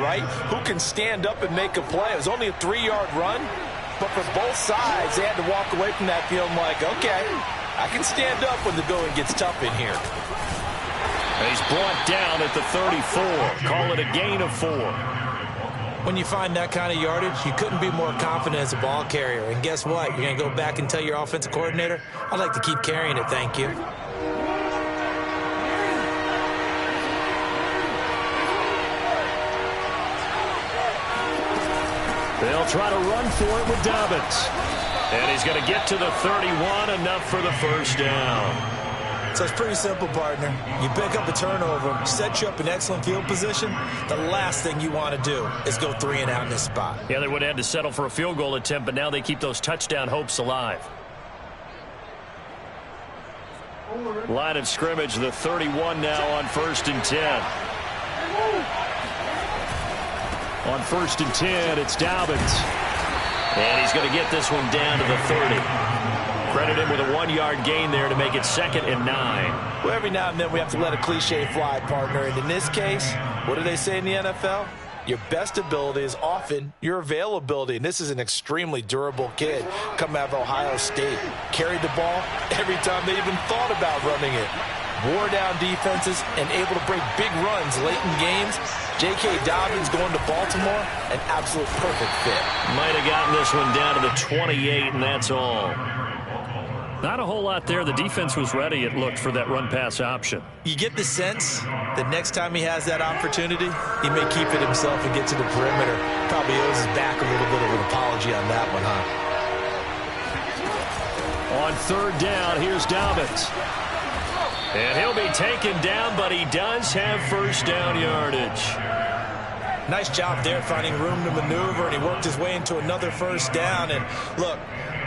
right? Who can stand up and make a play? It was only a 3-yard run, but for both sides, they had to walk away from that feeling like, okay, I can stand up when the going gets tough in here. And he's brought down at the 34. Call it a gain of 4. When you find that kind of yardage, you couldn't be more confident as a ball carrier. And guess what? You're going to go back and tell your offensive coordinator, I'd like to keep carrying it, thank you. They'll try to run for it with Dobbins. And he's going to get to the 31, enough for the first down. So it's pretty simple, partner. You pick up a turnover, set you up in excellent field position. The last thing you want to do is go 3 and out in this spot. Yeah, they would have had to settle for a field goal attempt, but now they keep those touchdown hopes alive. Line of scrimmage, the 31 now on 1st and 10. On 1st and 10, it's Dobbins. And he's going to get this one down to the 30. Credit him with a 1-yard gain there to make it 2nd and 9. Well, every now and then we have to let a cliche fly, partner. And in this case, what do they say in the NFL? Your best ability is often your availability. And this is an extremely durable kid coming out of Ohio State. Carried the ball every time they even thought about running it. Wore down defenses and able to break big runs late in games. J.K. Dobbins going to Baltimore, an absolute perfect fit. Might have gotten this one down to the 28, and that's all. Not a whole lot there. The defense was ready, it looked, for that run-pass option. You get the sense that next time he has that opportunity, he may keep it himself and get to the perimeter. Probably owes his back a little bit of an apology on that one, huh? On 3rd down, here's Dobbins. And he'll be taken down, but he does have first down yardage. Nice job there finding room to maneuver, and he worked his way into another first down. And look,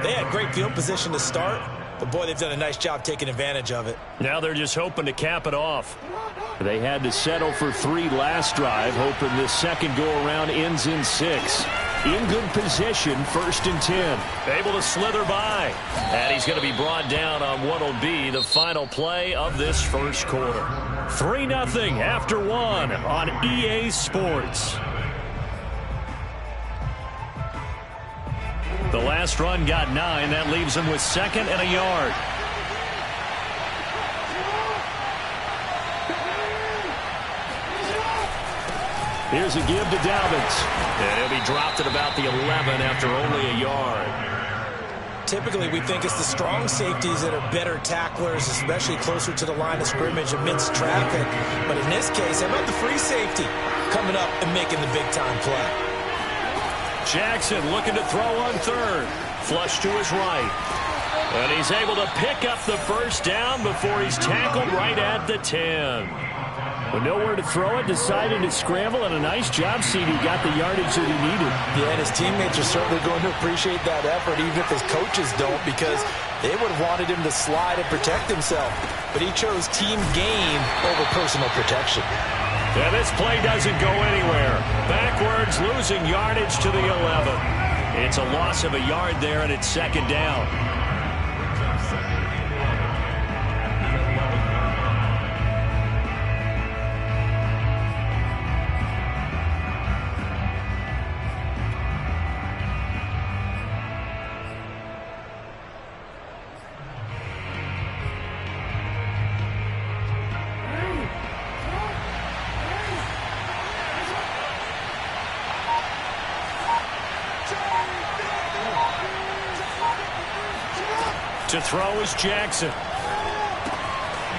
they had great field position to start, but boy, they've done a nice job taking advantage of it. Now they're just hoping to cap it off. They had to settle for 3 last drive, hoping this second go-around ends in 6. In good position, 1st and 10. Able to slither by. And he's going to be brought down on what will be the final play of this first quarter. 3-0 after 1 on EA Sports. The last run got 9. That leaves him with 2nd and a yard. Here's a give to Dobbins. And he'll be dropped at about the 11 after only a yard. Typically, we think it's the strong safeties that are better tacklers, especially closer to the line of scrimmage amidst traffic. But in this case, how about the free safety coming up and making the big-time play? Jackson looking to throw on 3rd. Flush to his right. And he's able to pick up the first down before he's tackled right at the 10. With nowhere to throw it, decided to scramble, and a nice job, CD. Got the yardage that he needed. Yeah, and his teammates are certainly going to appreciate that effort, even if his coaches don't, because they would have wanted him to slide and protect himself. But he chose team gain over personal protection. Yeah, this play doesn't go anywhere. Backwards, losing yardage to the 11. It's a loss of a yard there, and it's 2nd down. To throw is Jackson.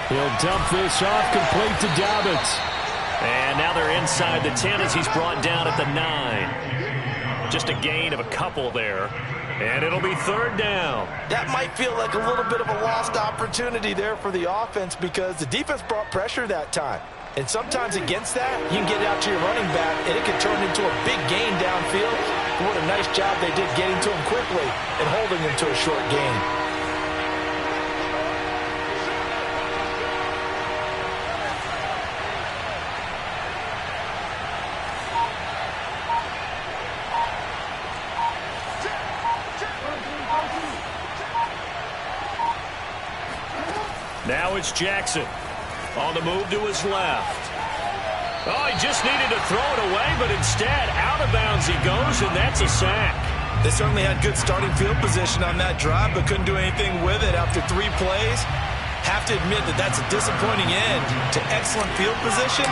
He'll dump this off, complete to Dobbins. And now they're inside the 10 as he's brought down at the 9. Just a gain of a couple there. And it'll be 3rd down. That might feel like a little bit of a lost opportunity there for the offense because the defense brought pressure that time. And sometimes against that, you can get out to your running back, and it can turn into a big gain downfield. What a nice job they did getting to him quickly and holding him to a short gain. Now it's Jackson on the move to his left. Oh, he just needed to throw it away, but instead, out of bounds he goes, and that's a sack. They certainly had good starting field position on that drive, but couldn't do anything with it after 3 plays. Have to admit that that's a disappointing end to excellent field position.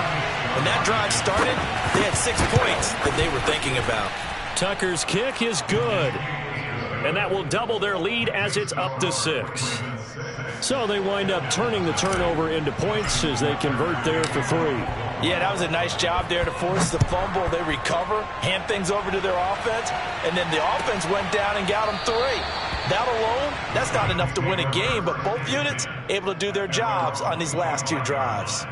When that drive started, they had 6 points that they were thinking about. Tucker's kick is good, and that will double their lead as it's up to 6. So they wind up turning the turnover into points as they convert there for 3. Yeah, that was a nice job there to force the fumble. They recover, hand things over to their offense, and then the offense went down and got them 3. That alone, that's not enough to win a game, but both units able to do their jobs on these last 2 drives.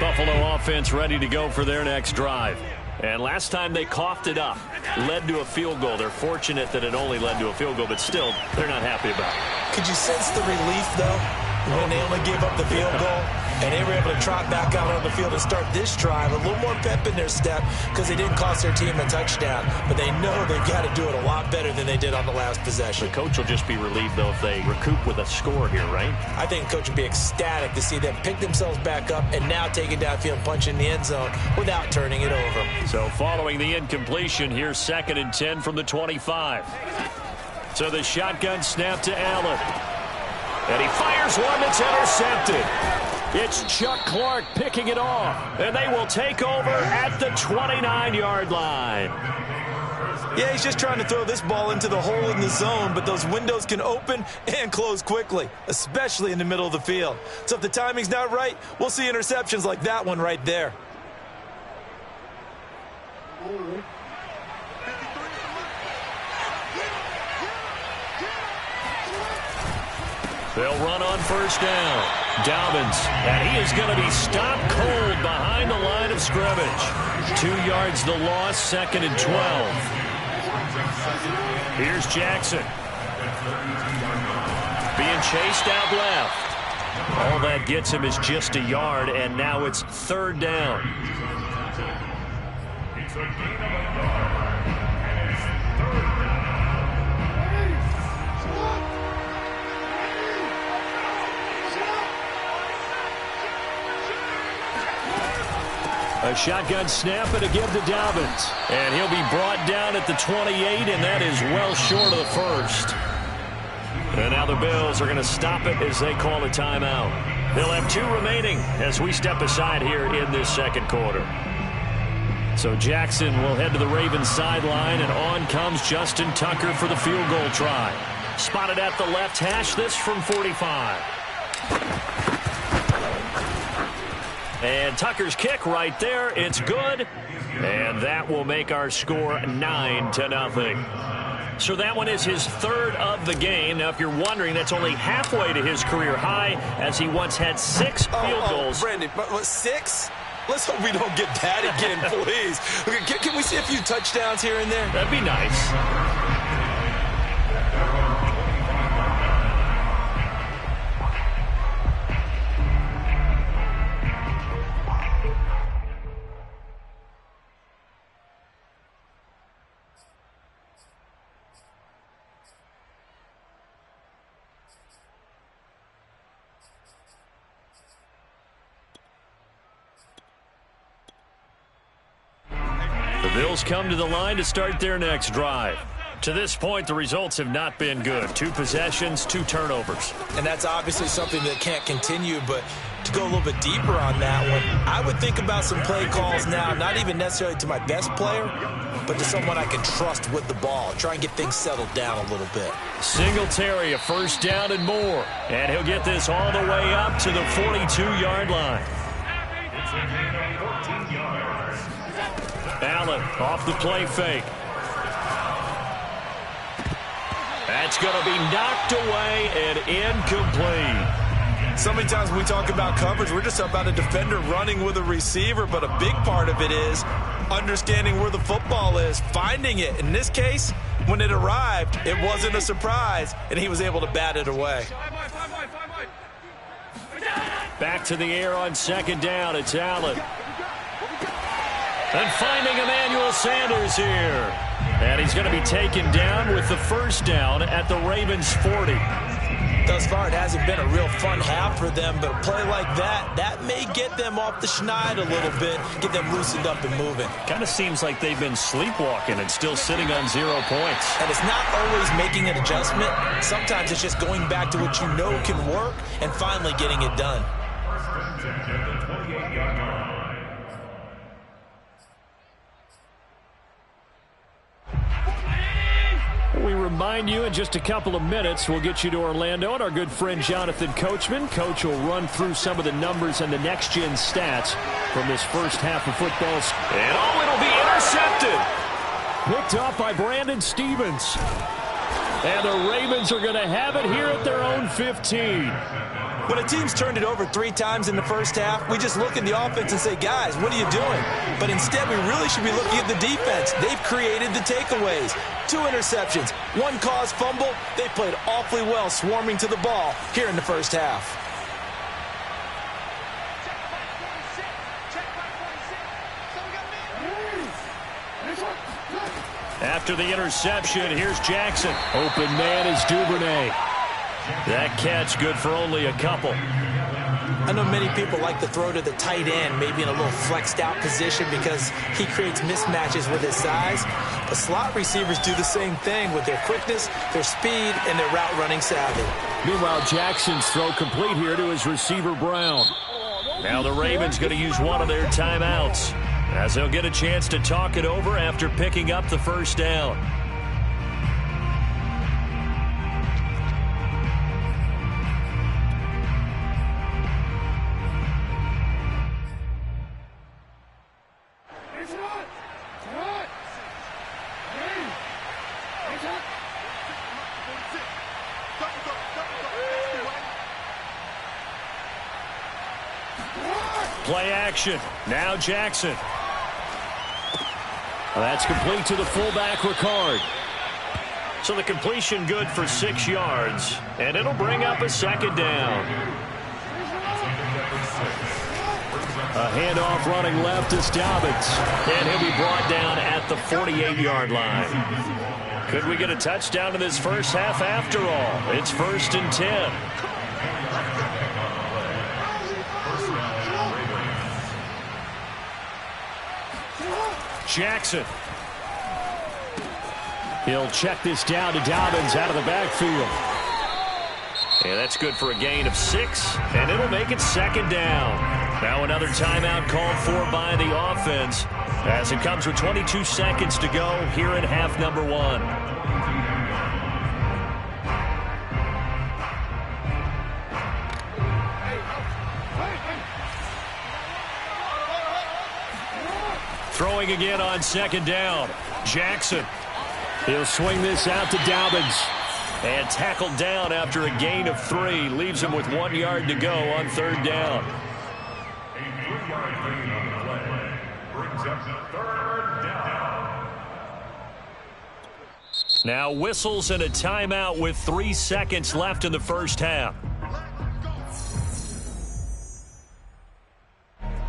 Buffalo offense ready to go for their next drive. And last time they coughed it up, led to a field goal. They're fortunate that it only led to a field goal, but still, they're not happy about it. Could you sense the relief, though, when they only gave up the field goal and they were able to trot back out on the field and start this drive? A little more pep in their step because they didn't cost their team a touchdown, but they know they've got to do it a lot better than they did on the last possession. The coach will just be relieved, though, if they recoup with a score here, right? I think the coach would be ecstatic to see them pick themselves back up and now take it downfield and punch in the end zone without turning it over. So following the incompletion, here's 2nd and 10 from the 25. So the shotgun snap to Allen. And he fires one that's intercepted. It's Chuck Clark picking it off. And they will take over at the 29-yard line. Yeah, he's just trying to throw this ball into the hole in the zone, but those windows can open and close quickly, especially in the middle of the field. So if the timing's not right, we'll see interceptions like that one right there. They'll run on 1st down. Dobbins, and he is going to be stopped cold behind the line of scrimmage. 2 yards the loss, 2nd and 12. Here's Jackson. Being chased out left. All that gets him is just a yard, and now it's 3rd down. A shotgun snap and a give to Dobbins. And he'll be brought down at the 28, and that is well short of the 1st. And now the Bills are going to stop it as they call a timeout. They'll have 2 remaining as we step aside here in this 2nd quarter. So Jackson will head to the Ravens sideline, and on comes Justin Tucker for the field goal try. Spotted at the left hash, this from 45. And Tucker's kick right there. It's good. And that will make our score 9-0. So that one is his 3rd of the game. Now, if you're wondering, that's only halfway to his career high, as he once had 6 field goals. Brandon, but 6? Let's hope we don't get that again, please. Okay, can we see a few touchdowns here and there? That'd be nice. Bills come to the line to start their next drive. To this point, the results have not been good. 2 possessions, 2 turnovers. And that's obviously something that can't continue, but to go a little bit deeper on that one, I would think about some play calls now, not even necessarily to my best player, but to someone I can trust with the ball. Try and get things settled down a little bit. Singletary, a 1st down and more. And he'll get this all the way up to the 42-yard line. Allen off the play fake. That's going to be knocked away and incomplete. So many times when we talk about coverage, we're just about a defender running with a receiver, but a big part of it is understanding where the football is, finding it. In this case, when it arrived, it wasn't a surprise, and he was able to bat it away. Back to the air on 2nd down. It's Allen. And finding Emmanuel Sanders here. And he's going to be taken down with the first down at the Ravens 40. Thus far, it hasn't been a real fun half for them, but a play like that may get them off the schneid a little bit, get them loosened up and moving. Kind of seems like they've been sleepwalking and still sitting on 0 points. And it's not always making an adjustment. Sometimes it's just going back to what you know can work and finally getting it done. We remind you in just a couple of minutes, we'll get you to Orlando and our good friend Jonathan Coachman. Coach will run through some of the numbers and the next-gen stats from this first half of football. And it'll be intercepted. Picked off by Brandon Stephens. And the Ravens are going to have it here at their own 15. When a team's turned it over 3 times in the first half, we just look at the offense and say, guys, what are you doing? But instead, we really should be looking at the defense. They've created the takeaways. 2 interceptions, 1 caused fumble. They played awfully well swarming to the ball here in the first half. After the interception, here's Jackson. Open man is Duvernay. That catch good for only a couple. I know many people like to throw to the tight end, maybe in a little flexed out position because he creates mismatches with his size. The slot receivers do the same thing with their quickness, their speed, and their route running savvy. Meanwhile, Jackson's throw complete here to his receiver, Brown. Now the Ravens going to use one of their timeouts as they'll get a chance to talk it over after picking up the first down. Play action. Now Jackson. That's complete to the fullback, Ricard. So the completion good for 6 yards, and it'll bring up a second down. A handoff running left is Dobbins, and he'll be brought down at the 48-yard line. Could we get a touchdown in this first half after all? It's 1st and 10. Jackson. He'll check this down to Dobbins out of the backfield. And that's good for a gain of 6, and it'll make it second down. Now another timeout called for by the offense as it comes with 22 seconds to go here in half number 1. Throwing again on second down. Jackson. He'll swing this out to Dobbins. And tackled down after a gain of 3. Leaves him with 1 yard to go on 3rd down. A 3-yard gain on the play brings up the 3rd down. Now whistles and a timeout with 3 seconds left in the first half.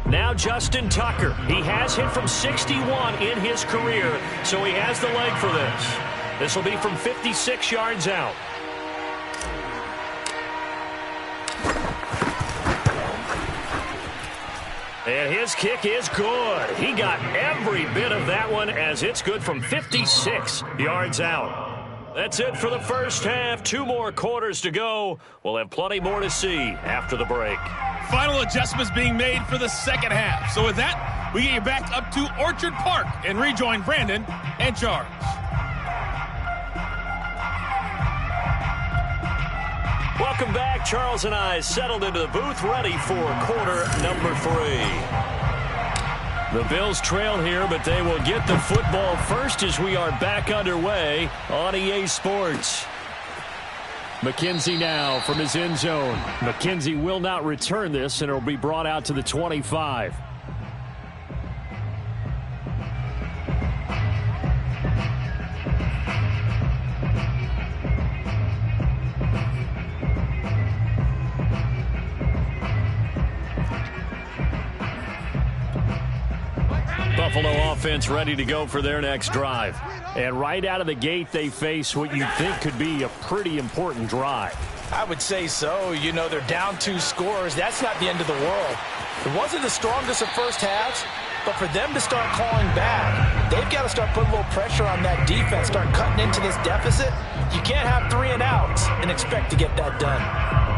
Now Justin Tucker. He has hit from 61 in his career, so he has the leg for this. This will be from 56 yards out. And his kick is good. He got every bit of that one as it's good from 56 yards out. That's it for the first half. 2 more quarters to go. We'll have plenty more to see after the break. Final adjustments being made for the second half. So with that, we get you back up to Orchard Park and rejoin Brandon and Charles. Welcome back. Charles and I settled into the booth, ready for quarter number 3. The Bills trail here, but they will get the football first as we are back underway on EA Sports. McKenzie now from his end zone. McKenzie will not return this, and it will be brought out to the 25. Buffalo offense ready to go for their next drive. And right out of the gate, they face what you think could be a pretty important drive. I would say so. You know, they're down 2 scores. That's not the end of the world. It wasn't the strongest of first halves, but for them to start clawing back, they've got to start putting a little pressure on that defense, start cutting into this deficit. You can't have 3 and outs and expect to get that done.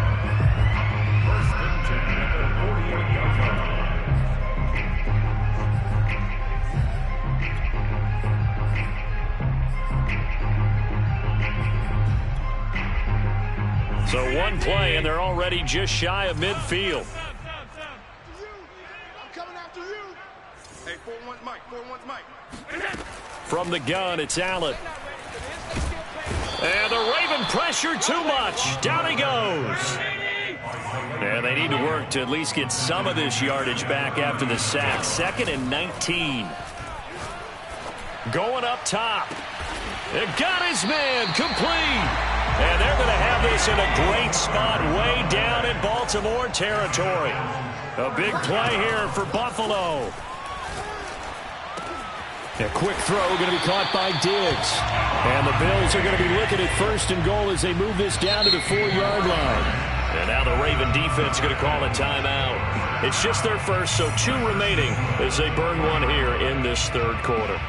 So one play, and they're already just shy of midfield. I'm coming after you. Hey, 4-1 Mike, 4-1 Mike. From the gun, it's Allen. And the Raven pressure too much. Down he goes. And they need to work to at least get some of this yardage back after the sack. 2nd and 19. Going up top. It got his man complete. And they're going to have this in a great spot way down in Baltimore territory. A big play here for Buffalo. A quick throw going to be caught by Diggs. And the Bills are going to be looking at 1st and goal as they move this down to the 4-yard line. And now the Raven defense is going to call a timeout. It's just their first, so 2 remaining as they burn one here in this 3rd quarter.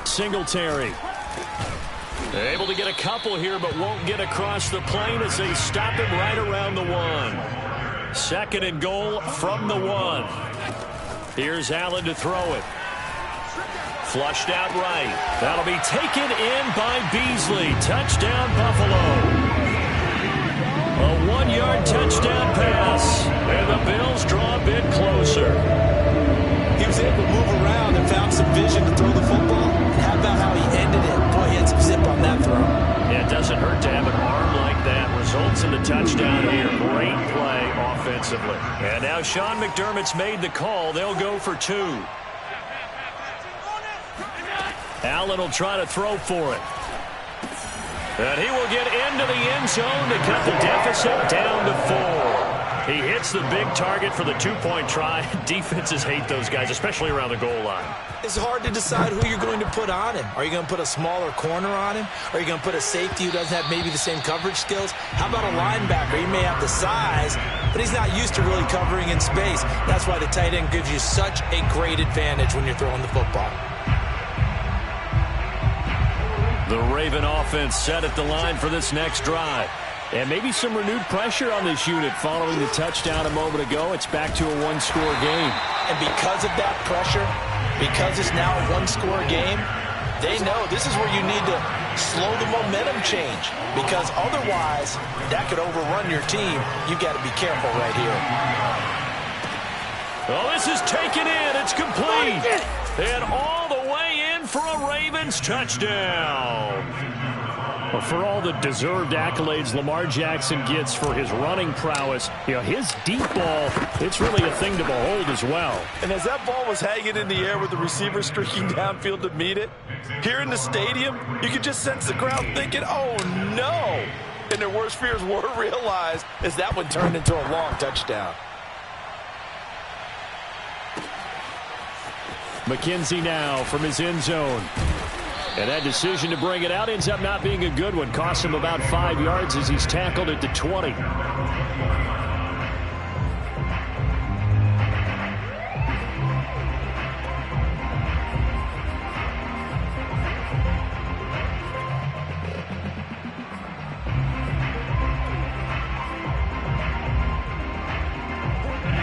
Singletary. Able to get a couple here, but won't get across the plane as they stop him right around the 1. 2nd and goal from the 1. Here's Allen to throw it. Flushed out right. That'll be taken in by Beasley. Touchdown, Buffalo. A 1-yard touchdown pass. And the Bills draw a bit closer. He was able to move around and found some vision to throw the football. How about how he ended it? Boy, he had some zip on that throw. Yeah, it doesn't hurt to have an arm like that. Results in the touchdown here. Great play offensively. And now Sean McDermott's made the call. They'll go for 2. Allen will try to throw for it. And he will get into the end zone to cut the deficit down to 4. He hits the big target for the 2-point try. Defenses hate those guys, especially around the goal line. It's hard to decide who you're going to put on him. Are you going to put a smaller corner on him? Are you going to put a safety who doesn't have maybe the same coverage skills? How about a linebacker? He may have the size, but he's not used to really covering in space. That's why the tight end gives you such a great advantage when you're throwing the football. The Raven offense set at the line for this next drive. And maybe some renewed pressure on this unit following the touchdown a moment ago. It's back to a 1-score game. And because of that pressure, because it's now a 1-score game, they know this is where you need to slow the momentum change. Because otherwise, that could overrun your team. You've got to be careful right here. Well, this is taken in. It's complete. And all the way in for a Ravens touchdown. Well, for all the deserved accolades Lamar Jackson gets for his running prowess, you know, his deep ball, it's really a thing to behold as well. And as that ball was hanging in the air with the receiver streaking downfield to meet it, here in the stadium, you could just sense the crowd thinking, oh, no. And their worst fears were realized as that one turned into a long touchdown. McKenzie now from his end zone. And that decision to bring it out ends up not being a good one. Costs him about 5 yards as he's tackled at the 20.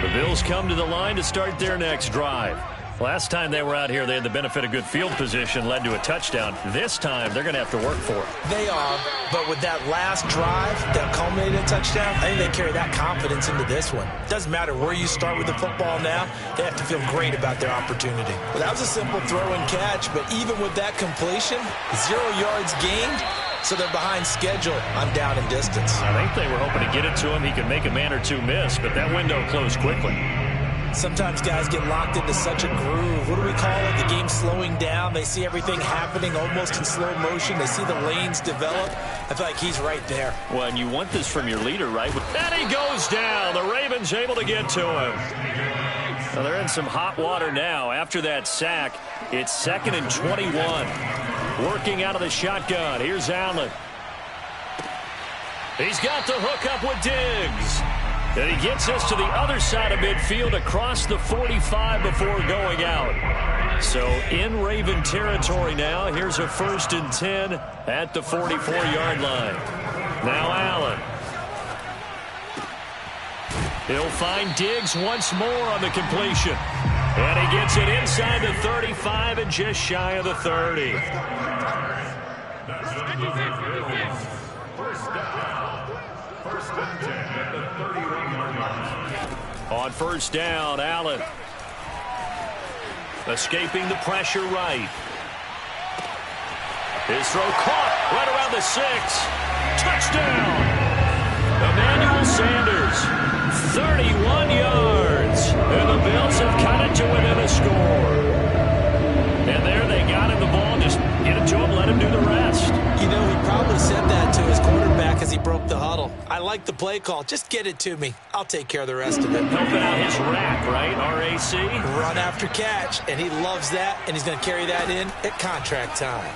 The Bills come to the line to start their next drive. Last time they were out here, they had the benefit of good field position, led to a touchdown. This time, they're going to have to work for it. They are, but with that last drive that culminated in a touchdown, I think they carry that confidence into this one. It doesn't matter where you start with the football now, they have to feel great about their opportunity. Well, that was a simple throw and catch, but even with that completion, 0 yards gained, so they're behind schedule on down and distance. I think they were hoping to get it to him. He could make a man or two miss, but that window closed quickly. Sometimes guys get locked into such a groove. What do we call it? The game's slowing down. They see everything happening almost in slow motion. They see the lanes develop. I feel like he's right there. Well, and you want this from your leader, right? And he goes down. The Ravens able to get to him. Well, they're in some hot water now. After that sack, it's 2nd and 21. Working out of the shotgun. Here's Allen. He's got the hook up with Diggs. And he gets us to the other side of midfield across the 45 before going out. So in Raven territory now. Here's a 1st and 10 at the 44-yard line. Now Allen. He'll find Diggs once more on the completion. And he gets it inside the 35 and just shy of the 30. On 1st down, Allen. Escaping the pressure right. His throw caught right around the 6. Touchdown! Emmanuel Sanders, 31 yards. And the Bills have cut it to within a score. And there they got him the ball. Just get it to him, let him do the rest. You know, he probably said that to his quarterback as he broke the huddle. I like the play call. Just get it to me. I'll take care of the rest of it. Helping out his rack, right? RAC. Run after catch, and he loves that, and he's going to carry that in at contract time.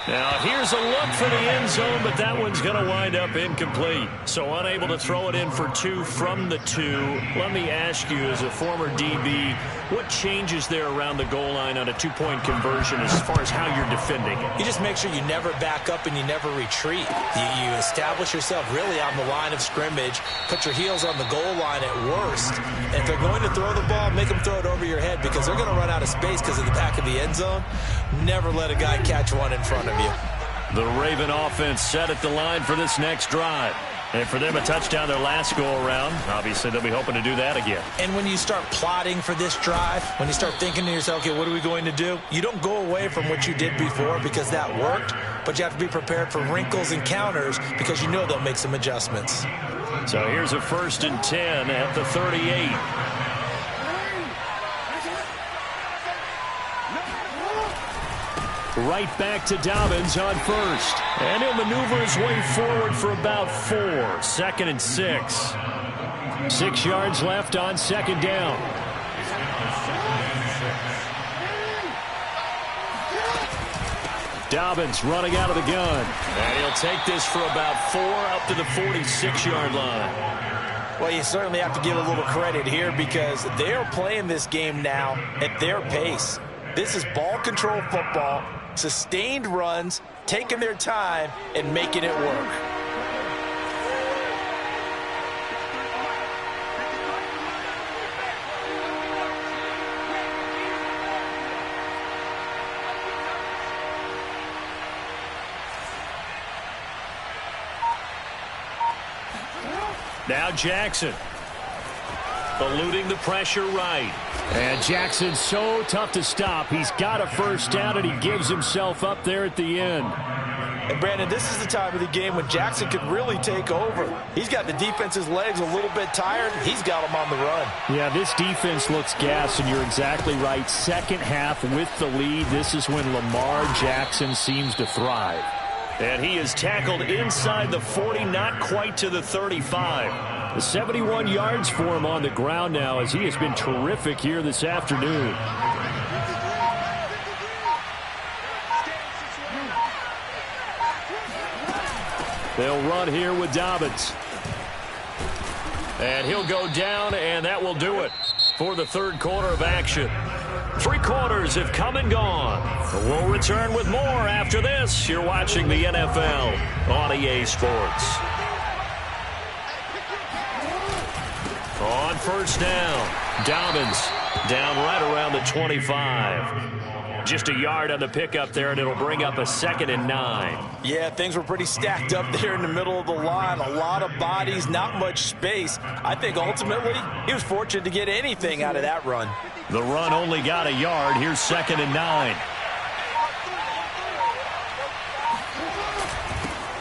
Now, here's a look for the end zone, but that one's going to wind up incomplete. So unable to throw it in for 2 from the 2. Let me ask you, as a former DB, what changes there around the goal line on a 2-point conversion as far as how you're defending it? You just make sure you never back up and you never retreat. You establish yourself really on the line of scrimmage, put your heels on the goal line at worst. And if they're going to throw the ball, make them throw it over your head because they're going to run out of space because of the back of the end zone. Never let a guy catch one in front of you. The Raven offense set at the line for this next drive. And for them, a touchdown their last go-around. Obviously, they'll be hoping to do that again. And when you start plotting for this drive, when you start thinking to yourself, okay, what are we going to do? You don't go away from what you did before because that worked, but you have to be prepared for wrinkles and counters because you know they'll make some adjustments. So here's a 1st and 10 at the 38. Right back to Dobbins on 1st. And he'll maneuver his way forward for about 4. 2nd and 6. 6 yards left on 2nd down. Dobbins running out of the gun. And he'll take this for about 4 up to the 46-yard line. Well, you certainly have to give a little credit here because they're playing this game now at their pace. This is ball control football. Sustained runs, taking their time, and making it work. Now Jackson. Eluding the pressure right. And Jackson's so tough to stop. He's got a 1st down, and he gives himself up there at the end. And, Brandon, this is the time of the game when Jackson could really take over. He's got the defense's legs a little bit tired. He's got them on the run. Yeah, this defense looks gassed, and you're exactly right. 2nd half with the lead. This is when Lamar Jackson seems to thrive. And he is tackled inside the 40, not quite to the 35. The 71 yards for him on the ground now as he has been terrific here this afternoon. They'll run here with Dobbins. And he'll go down, and that will do it for the 3rd quarter of action. 3 quarters have come and gone. We'll return with more after this. You're watching the NFL on EA Sports. On 1st down, Dobbins down right around the 25. Just a yard on the pickup there, and it'll bring up a 2nd and 9. Yeah, things were pretty stacked up there in the middle of the line. A lot of bodies, not much space. I think ultimately he was fortunate to get anything out of that run. The run only got a yard. Here's 2nd and 9.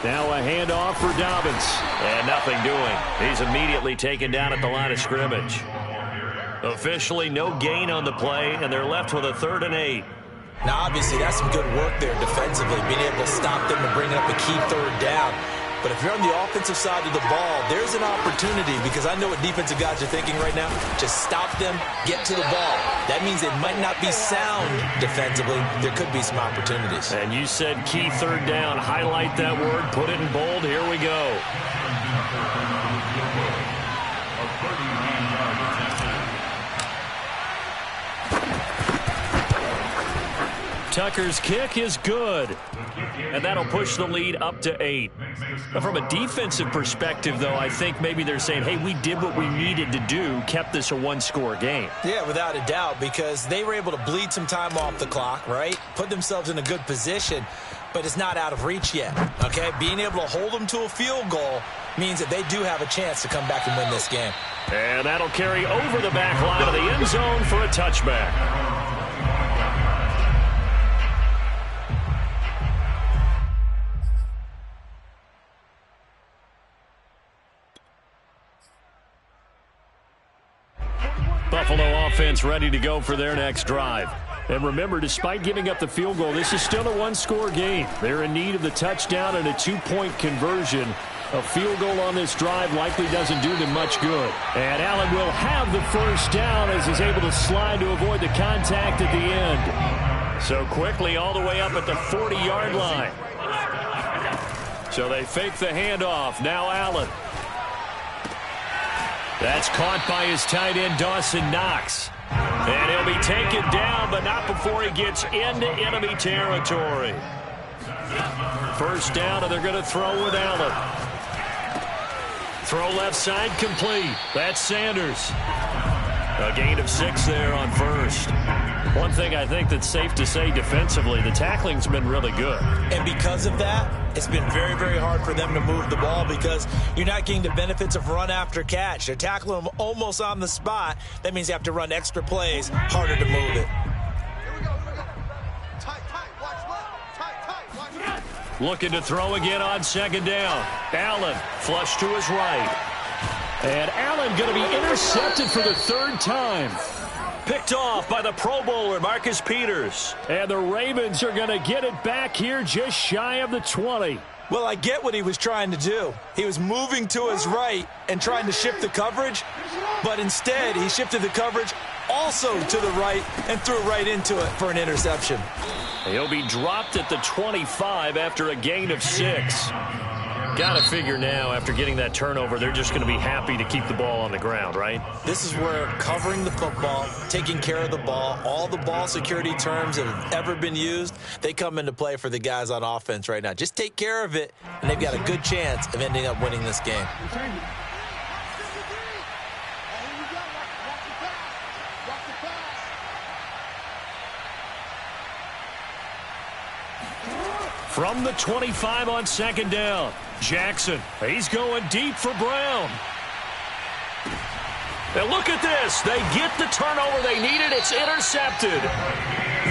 Now a handoff for Dobbins. And nothing doing. He's immediately taken down at the line of scrimmage. Officially no gain on the play, and they're left with a 3rd and 8. Now, obviously, that's some good work there defensively, being able to stop them and bring up a key 3rd down. But if you're on the offensive side of the ball, there's an opportunity, because I know what defensive guys are thinking right now. Just stop them, get to the ball. That means it might not be sound defensively. There could be some opportunities. And you said key 3rd down. Highlight that word. Put it in bold. Here we go. Tucker's kick is good. And that'll push the lead up to 8. But from a defensive perspective, though, I think maybe they're saying, hey, we did what we needed to do, kept this a 1-score game. Yeah, without a doubt, because they were able to bleed some time off the clock, right? Put themselves in a good position, but it's not out of reach yet, okay? Being able to hold them to a field goal means that they do have a chance to come back and win this game. And that'll carry over the back line of the end zone for a touchback. Buffalo offense ready to go for their next drive. And remember, despite giving up the field goal, this is still a 1-score game. They're in need of the touchdown and a 2-point conversion. A field goal on this drive likely doesn't do them much good. And Allen will have the first down as he's able to slide to avoid the contact at the end. So quickly all the way up at the 40-yard line. So they fake the handoff. Now Allen. That's caught by his tight end, Dawson Knox. And he'll be taken down, but not before he gets into enemy territory. First down, and they're going to throw with Allen. Throw left side complete. That's Sanders. A gain of 6 there on first. One thing I think that's safe to say defensively, the tackling's been really good. And because of that, it's been very, very hard for them to move the ball because you're not getting the benefits of run after catch. They're tackling them almost on the spot. That means you have to run extra plays, harder to move it. Looking to throw again on 2nd down. Allen, flush to his right. And Allen going to be intercepted for the 3rd time. Picked off by the Pro Bowler, Marcus Peters. And the Ravens are going to get it back here just shy of the 20. Well, I get what he was trying to do. He was moving to his right and trying to shift the coverage, but instead he shifted the coverage also to the right and threw right into it for an interception. He'll be dropped at the 25 after a gain of 6. Got to figure now, after getting that turnover, they're just going to be happy to keep the ball on the ground, right? This is where covering the football, taking care of the ball, all the ball security terms that have ever been used, they come into play for the guys on offense right now. Just take care of it, and they've got a good chance of ending up winning this game. From the 25 on 2nd down, Jackson, he's going deep for Brown. And look at this. They get the turnover they needed. It's intercepted.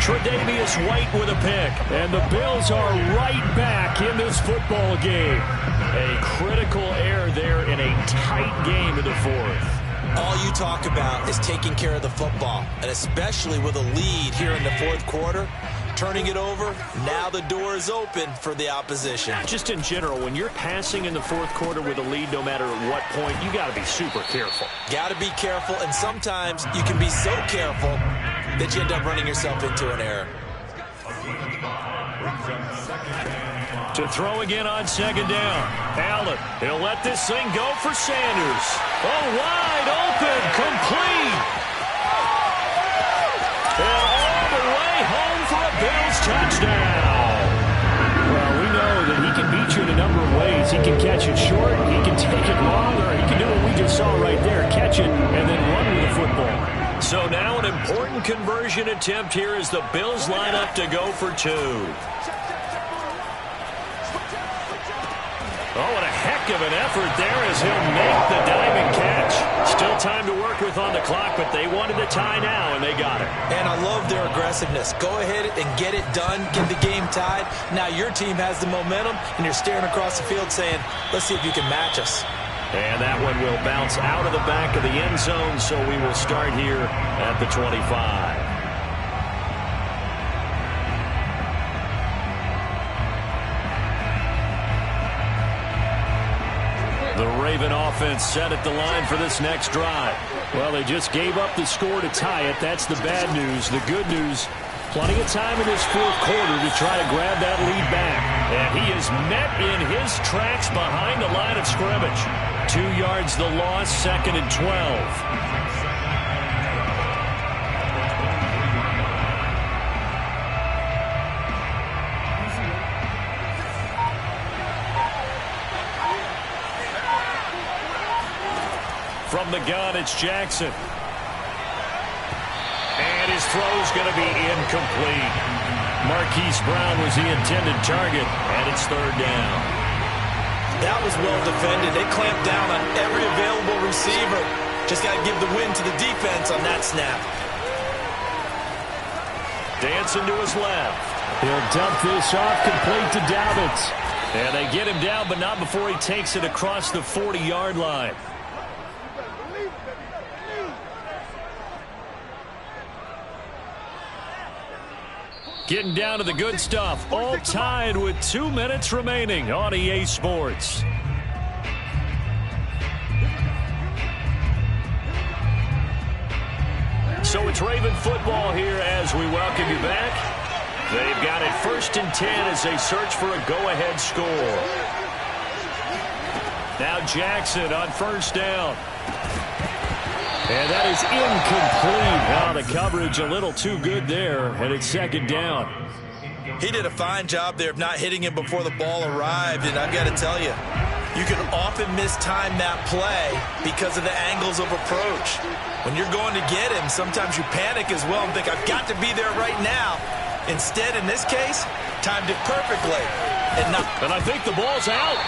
Tre'Davious White with a pick. And the Bills are right back in this football game. A critical error there in a tight game in the 4th. All you talk about is taking care of the football, and especially with a lead here in the 4th quarter. Turning it over, now the door is open for the opposition. Just in general, when you're passing in the 4th quarter with a lead, no matter at what point, you got to be super careful. Got to be careful, and sometimes you can be so careful that you end up running yourself into an error. To throw again on 2nd down. Allen, he'll let this thing go for Sanders. Oh, wide open, complete. And all the way home for a Bills touchdown. Well, we know that he can beat you in a number of ways. He can catch it short, he can take it long, or he can do what we just saw right there, catch it and then run with the football. So now an important conversion attempt here as the Bills line up to go for 2. Oh, and a heck of an effort there as he'll make the diving catch. Still time to work with with on the clock, but they wanted the tie now, and they got it. And I love their aggressiveness. Go ahead and get it done, get the game tied. Now your team has the momentum, and you're staring across the field saying, let's see if you can match us. And that one will bounce out of the back of the end zone, so we will start here at the 25. The Raven offense set at the line for this next drive. Well, they just gave up the score to tie it. That's the bad news. The good news, plenty of time in this fourth quarter to try to grab that lead back. And he is met in his tracks behind the line of scrimmage. 2 yards the loss, 2nd and 12. From the gun, it's Jackson. And his throw's going to be incomplete. Marquise Brown was the intended target, and it's 3rd down. That was well defended. They clamped down on every available receiver. Just got to give the win to the defense on that snap. Dancing to his left. He'll dump this off complete to Dobbins. And they get him down, but not before he takes it across the 40-yard line. Getting down to the good stuff. All tied with 2 minutes remaining on EA Sports. So it's Raven football here as we welcome you back. They've got it 1st and 10 as they search for a go-ahead score. Now Jackson on 1st down. And that is incomplete. Now the coverage a little too good there, and it's 2nd down. He did a fine job there of not hitting him before the ball arrived, and I've got to tell you, you can often mistime that play because of the angles of approach. When you're going to get him, sometimes you panic as well and think, I've got to be there right now. Instead, in this case, timed it perfectly. And I think the ball's out.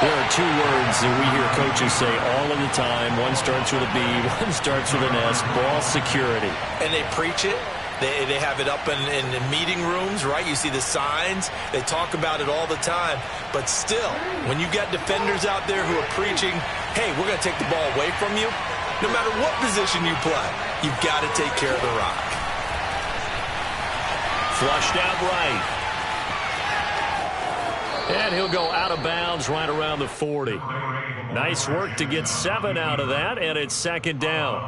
There are 2 words that we hear coaches say all of the time. One starts with a B, one starts with an S, ball security. And they preach it. They have it up in meeting rooms, right? You see the signs. They talk about it all the time. But still, when you got defenders out there who are preaching, hey, we're going to take the ball away from you, no matter what position you play, you've got to take care of the rock. Flushed out right. And he'll go out of bounds right around the 40. Nice work to get 7 out of that, and it's 2nd down.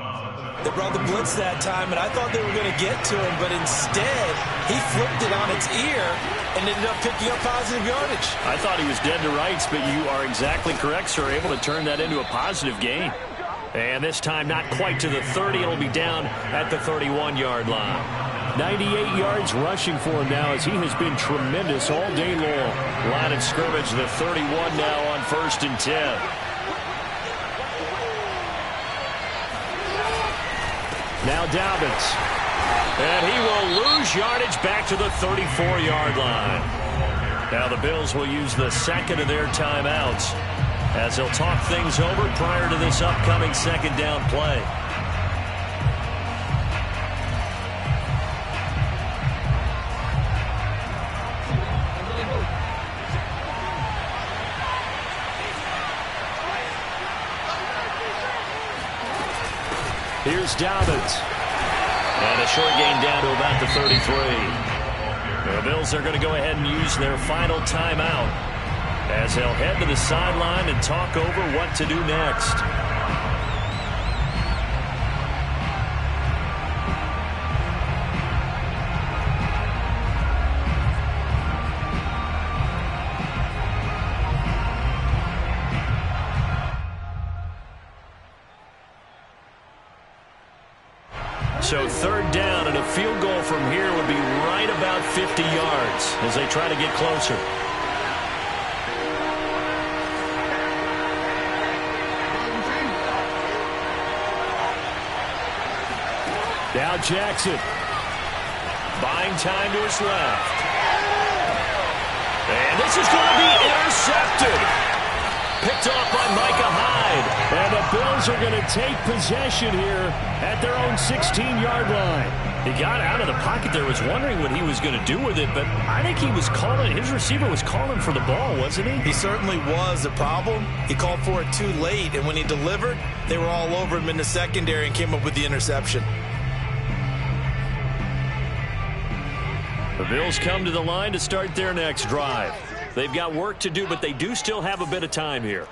They brought the blitz that time, and I thought they were going to get to him, but instead, he flipped it on its ear and ended up picking up positive yardage. I thought he was dead to rights, but you are exactly correct, sir. Able to turn that into a positive gain. And this time, not quite to the 30. It'll be down at the 31-yard line. 98 yards rushing for him now as he has been tremendous all day long. Line of scrimmage, the 31 now on 1st and 10. Now Dobbins. And he will lose yardage back to the 34-yard line. Now the Bills will use the 2nd of their timeouts as they'll talk things over prior to this upcoming 2nd down play. Here's Dobbins. And a short gain down to about the 33. The Bills are going to go ahead and use their final timeout as they'll head to the sideline and talk over what to do next. So 3rd down, and a field goal from here would be right about 50 yards as they try to get closer. Now Jackson. Buying time to his left. And this is going to be intercepted. Picked off by Micah Hyde. And the Bills are going to take possession here at their own 16-yard line. He got out of the pocket there, was wondering what he was going to do with it, but I think he was calling, his receiver was calling for the ball, wasn't he? He certainly was. The problem, he called for it too late, and when he delivered, they were all over him in the secondary and came up with the interception. The Bills come to the line to start their next drive. They've got work to do, but they do still have a bit of time here.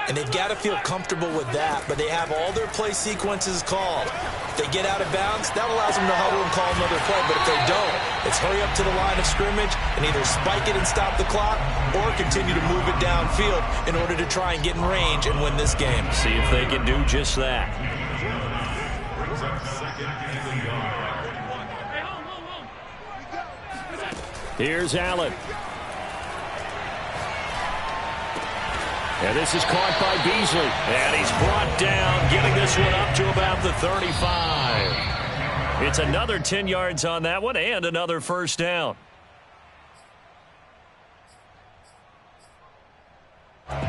And they've got to feel comfortable with that, but they have all their play sequences called. If they get out of bounds, that allows them to huddle and call another play, but if they don't, it's hurry up to the line of scrimmage and either spike it and stop the clock or continue to move it downfield in order to try and get in range and win this game. See if they can do just that. Here's Allen. And this is caught by Beasley. And he's brought down, getting this one up to about the 35. It's another 10 yards on that one and another first down. Here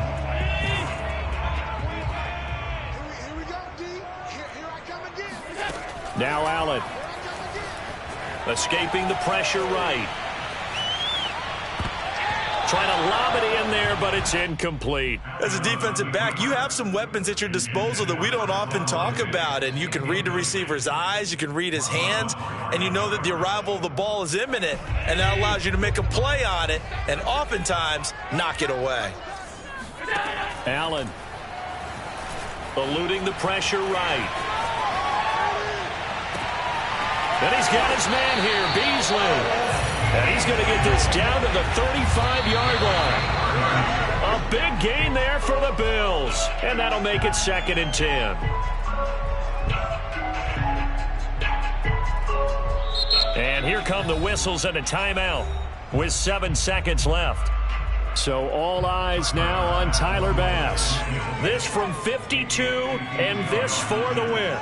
we go, D. Here I come again. Now Allen. Escaping the pressure right. Trying to lob it in there, but it's incomplete. As a defensive back, you have some weapons at your disposal that we don't often talk about. And you can read the receiver's eyes, you can read his hands, and you know that the arrival of the ball is imminent. And that allows you to make a play on it and oftentimes knock it away. Allen eluding the pressure right. And he's got his man here, Beasley. And he's going to get this down to the 35-yard line. A big gain there for the Bills. And that'll make it 2nd and 10. And here come the whistles and a timeout with 7 seconds left. So all eyes now on Tyler Bass. This from 52 and this for the win.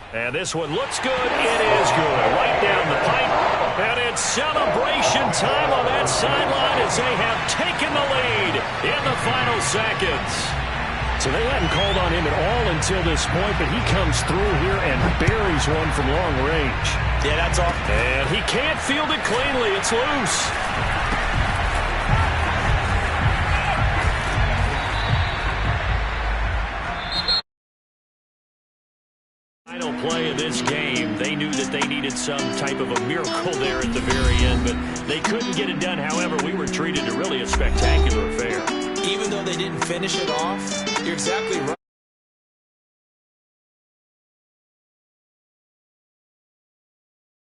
And this one looks good. It is good. Right down the pipe. And it's celebration time on that sideline as they have taken the lead in the final seconds. So they hadn't called on him at all until this point, but he comes through here and buries one from long range. Yeah, that's all. And he can't field it cleanly. It's loose. Final play of this game, they knew that they needed some type of a miracle there at the very end, but they couldn't get it done. However, we were treated to really a spectacular affair. Even though they didn't finish it off, you're exactly right.